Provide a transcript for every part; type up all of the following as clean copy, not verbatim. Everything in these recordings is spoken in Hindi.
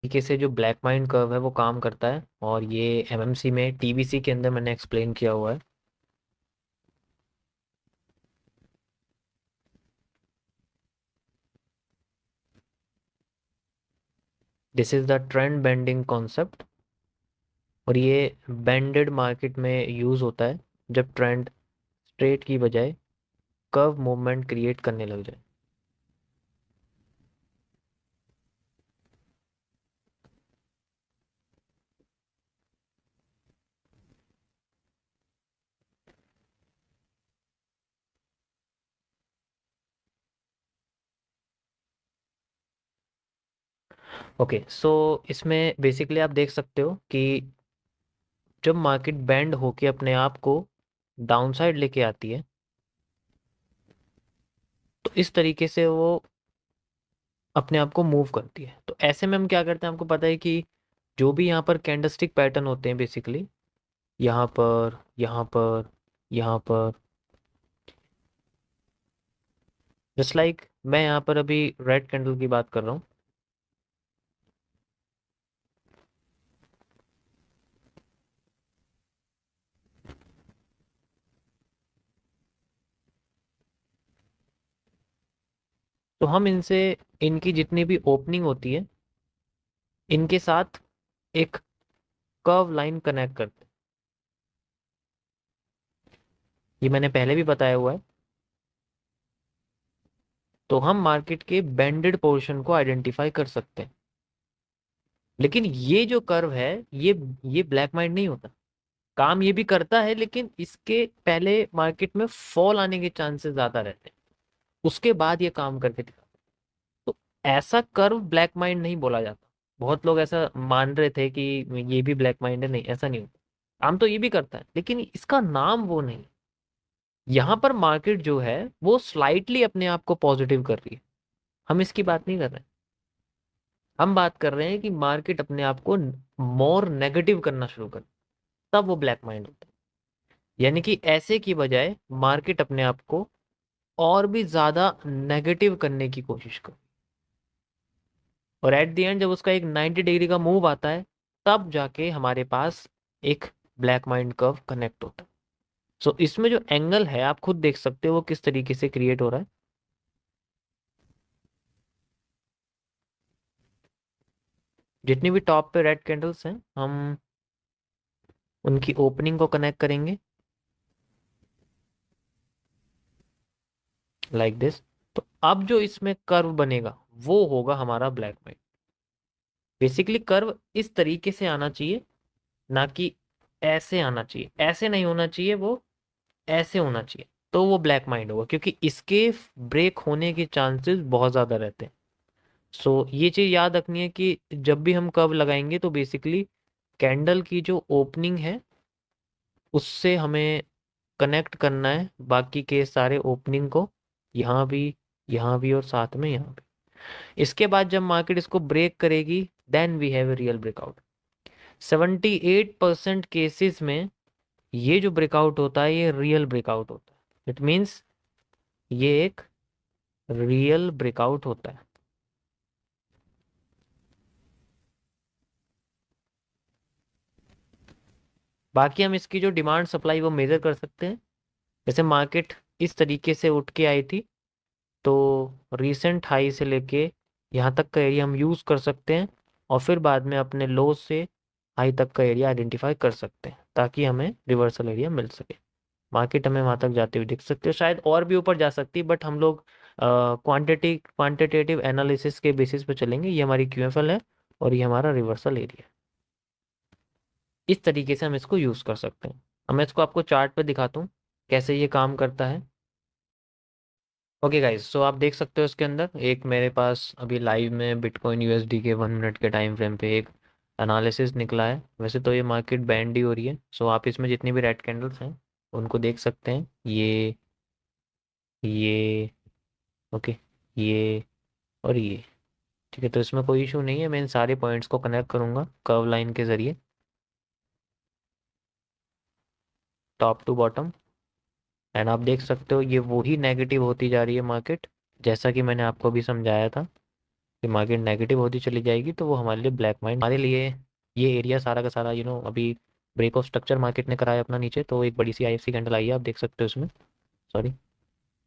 तरीके से जो ब्लैक माइंड कर्व है वो काम करता है, और ये एमएमसी में टीबीसी के अंदर मैंने एक्सप्लेन किया हुआ है। This is the trend bending concept, और ये बेंडेड मार्केट में यूज होता है जब ट्रेंड स्ट्रेट की बजाय कर्व मूवमेंट क्रिएट करने लग जाए। ओके, सो इसमें बेसिकली आप देख सकते हो कि जब मार्केट बेंड होके अपने आप को डाउनसाइड लेके आती है, तो इस तरीके से वो अपने आप को मूव करती है। तो ऐसे में हम क्या करते हैं, आपको पता है कि जो भी यहाँ पर कैंडलस्टिक पैटर्न होते हैं बेसिकली, यहाँ पर, यहाँ पर, यहाँ पर, जस्ट लाइक मैं यहाँ पर अभी रेड कैंडल की बात कर रहा हूँ। तो हम इनसे, इनकी जितनी भी ओपनिंग होती है, इनके साथ एक कर्व लाइन कनेक्ट करते हैं। ये मैंने पहले भी बताया हुआ है। तो हम मार्केट के बेंडेड पोर्शन को आइडेंटिफाई कर सकते हैं। लेकिन ये जो कर्व है, ये ब्लैक माइंड नहीं होता। काम ये भी करता है, लेकिन इसके पहले मार्केट में फॉल आने के चांसेस ज्यादा रहते हैं, उसके बाद ये काम करके दिखा। तो ऐसा कर्व ब्लैक माइंड नहीं बोला जाता। बहुत लोग ऐसा मान रहे थे कि ये भी ब्लैक माइंड है, नहीं ऐसा नहीं होता। काम तो ये भी करता है, लेकिन इसका नाम वो नहीं। यहाँ पर मार्केट जो है वो स्लाइटली अपने आप को पॉजिटिव कर रही है, हम इसकी बात नहीं कर रहे हैं। हम बात कर रहे हैं कि मार्केट अपने आप को मोर नेगेटिव करना शुरू कर, तब वो ब्लैक माइंड होता है। यानी कि ऐसे की बजाय मार्केट अपने आप को और भी ज्यादा नेगेटिव करने की कोशिश कर, और एट द एंड जब उसका एक 90 डिग्री का मूव आता है, तब जाके हमारे पास एक ब्लैक माइंड कर्व कनेक्ट होता है। सो इसमें जो एंगल है आप खुद देख सकते हो वो किस तरीके से क्रिएट हो रहा है। जितनी भी टॉप पे रेड कैंडल्स हैं, हम उनकी ओपनिंग को कनेक्ट करेंगे लाइक दिस। तो अब जो इसमें कर्व बनेगा वो होगा हमारा ब्लैक माइंड। बेसिकली कर्व इस तरीके से आना चाहिए, ना कि ऐसे आना चाहिए। ऐसे नहीं होना चाहिए, वो ऐसे होना चाहिए, तो वो ब्लैक माइंड होगा, क्योंकि इसके ब्रेक होने के चांसेस बहुत ज़्यादा रहते हैं। सो ये चीज़ याद रखनी है कि जब भी हम कर्व लगाएंगे तो बेसिकली कैंडल की जो ओपनिंग है उससे हमें कनेक्ट करना है बाकी के सारे ओपनिंग को, यहाँ भी, यहाँ भी, और साथ में यहाँ भी। इसके बाद जब मार्केट इसको ब्रेक करेगी, then we have a real breakout. 78% cases में ये जो ब्रेकआउट होता है ये रियल ब्रेकआउट होता है। इट मीन्स ये एक रियल ब्रेकआउट होता है। बाकी हम इसकी जो डिमांड सप्लाई वो मेजर कर सकते हैं। जैसे मार्केट इस तरीके से उठ के आई थी, तो रीसेंट हाई से लेके यहाँ तक का एरिया हम यूज़ कर सकते हैं, और फिर बाद में अपने लो से हाई तक का एरिया आइडेंटिफाई कर सकते हैं, ताकि हमें रिवर्सल एरिया मिल सके। मार्केट हमें वहाँ तक जाते हुए दिख सकते हो, शायद और भी ऊपर जा सकती है, बट हम लोग क्वांटिटेटिव एनालिसिस के बेसिस पे चलेंगे। ये हमारी क्यूएफएल है, और ये हमारा रिवर्सल एरिया है। इस तरीके से हम इसको यूज़ कर सकते हैं। अब मैं इसको आपको चार्ट पे दिखाता हूँ कैसे ये काम करता है। ओके गाइस, सो आप देख सकते हो इसके अंदर एक मेरे पास अभी लाइव में बिटकॉइन यूएसडी के 1 मिनट के टाइम फ्रेम पे एक एनालिसिस निकला है। वैसे तो ये मार्केट बैंड ही हो रही है, सो आप इसमें जितनी भी रेड कैंडल्स हैं उनको देख सकते हैं। ये ओके, ये और ये, ठीक है। तो इसमें कोई इशू नहीं है, मैं इन सारे पॉइंट्स को कनेक्ट करूंगा कर्व लाइन के जरिए, टॉप टू बॉटम। एंड आप देख सकते हो ये वही नेगेटिव होती जा रही है मार्केट, जैसा कि मैंने आपको भी समझाया था। फिर मार्केट नेगेटिव होती चली जाएगी तो वो हमारे लिए ब्लैक माइंड, हमारे लिए ये एरिया सारा का सारा अभी ब्रेक ऑफ स्ट्रक्चर मार्केट ने कराया अपना नीचे, तो एक बड़ी सी IFC कैंडल आई है, आप देख सकते हो इसमें, सॉरी,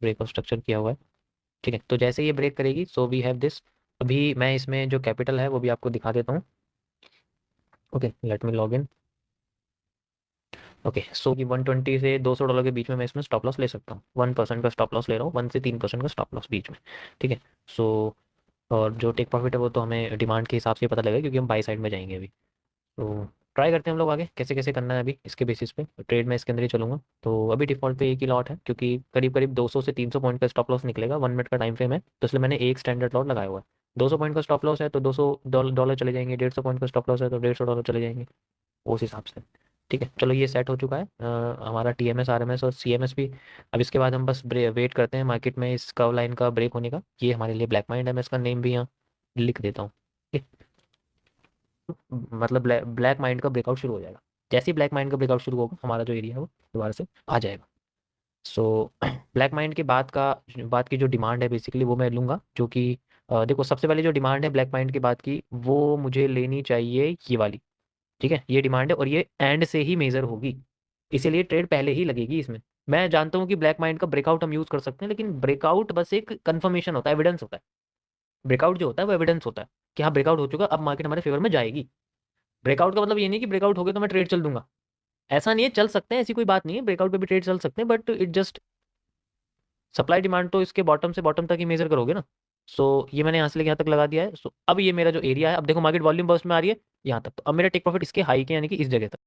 ब्रेक ऑफ स्ट्रक्चर किया हुआ है। ठीक है, तो जैसे ये ब्रेक करेगी सो वी हैव दिस। अभी मैं इसमें जो कैपिटल है वो भी आपको दिखा देता हूँ। Okay, let me log in. Okay, so कि 120 से $200 के बीच में मैं इसमें स्टॉप लॉस ले सकता हूँ। 1% का स्टॉप लॉस ले रहा हूँ, 1 से 3% का स्टॉप लॉस बीच में। ठीक है। सो और जो टेक प्रॉफिट है वो तो हमें डिमांड के हिसाब से पता लगेगा, क्योंकि हम बाई साइड में जाएंगे अभी। तो ट्राई करते हैं हम लोग आगे कैसे कैसे करना है अभी इसके बेसिस पे, ट्रेड में इसके अंदर ही चलूंगा। तो अभी डिफॉल्ट पे एक ही लॉट है, क्योंकि करीब करीब 200 से 300 पॉइंट का स्टॉप लॉस निकलेगा, 1 मिनट का टाइम फ्रेम है, तो इसलिए मैंने एक स्टैंडर्ड लॉट लगाया हुआ है। 200 पॉइंट का स्टॉप लॉस है तो $200 चले जाएंगे, 150 पॉइंट का स्टॉप लॉस है तो $150 चले जाएंगे, उस हिसाब से। ठीक है, चलो ये सेट हो चुका है हमारा TMS RMS और CMS भी। अब इसके बाद हम बस वेट करते हैं मार्केट में इस कर्व लाइन का ब्रेक होने का। ये हमारे लिए ब्लैक माइंड है, मैं इसका नेम भी यहाँ लिख देता हूँ। ठीक है? मतलब ब्लैक माइंड का ब्रेकआउट शुरू हो जाएगा। जैसे ही ब्लैक माइंड का ब्रेकआउट शुरू होगा हमारा जो एरिया है वो दोबारा से आ जाएगा। सो ब्लैक माइंड के बाद की जो डिमांड है बेसिकली वो मैं लूँगा, जो कि देखो सबसे पहले जो डिमांड है ब्लैक माइंड के बाद की वो मुझे लेनी चाहिए ये वाली। ठीक है, ये डिमांड है और ये एंड से ही मेजर होगी, इसीलिए ट्रेड पहले ही लगेगी इसमें। मैं जानता हूँ कि ब्लैक माइंड का ब्रेकआउट हम यूज कर सकते हैं, लेकिन ब्रेकआउट बस एक कंफर्मेशन होता है, एविडेंस होता है। ब्रेकआउट जो होता है वो एविडेंस होता है कि हाँ ब्रेकआउट हो चुका, अब मार्केट हमारे फेवर में जाएगी। ब्रेकआउट का मतलब ये नहीं कि ब्रेकआउट हो गया तो मैं ट्रेड चल दूंगा, ऐसा नहीं है, चल सकते हैं, ऐसी कोई बात नहीं है, ब्रेकआउट पे भी ट्रेड चल सकते हैं, but it just supply demand तो इसके बॉटम से बॉटम तक ही मेजर करोगे ना। सो ये मैंने यहाँ से लेके यहाँ तक लगा दिया है। सो अब ये मेरा जो एरिया है, अब देखो मार्केट वॉल्यूम बर्स्ट में आ रही है यहाँ तक, तो अब मेरा टेक प्रॉफिट इसके हाई के यानी कि इस जगह तक।